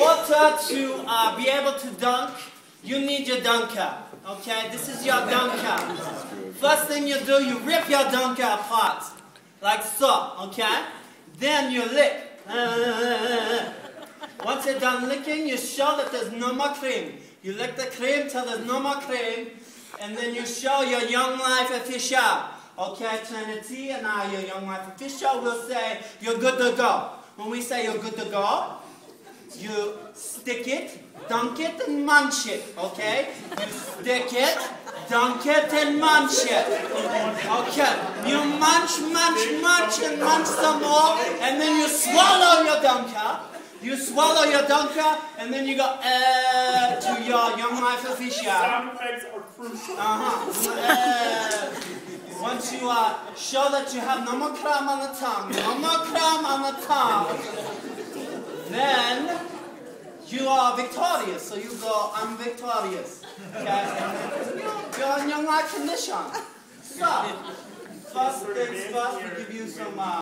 order to be able to dunk, you need your dunker. Okay, this is your dunker. First thing you do, you rip your dunker apart, like so. Okay, then you lick. Once you're done licking, you show that there's no more cream. You lick the cream till there's no more cream, and then you show your Young Life official. Okay, Trinity and I, your Young Life official, will say you're good to go. When we say you're good to go, you stick it, dunk it, and munch it. Okay? You stick it, dunk it, and munch it. Okay? You munch, and munch some more, and then you swallow your dunker. You swallow your dunker, and then you go to your Young Life official. Sound effects are crucial. Once you show that you have no more crumb on the tongue, then you are victorious. So you go, I'm victorious. Okay? You're on Young Life condition. So, first things first, we give you some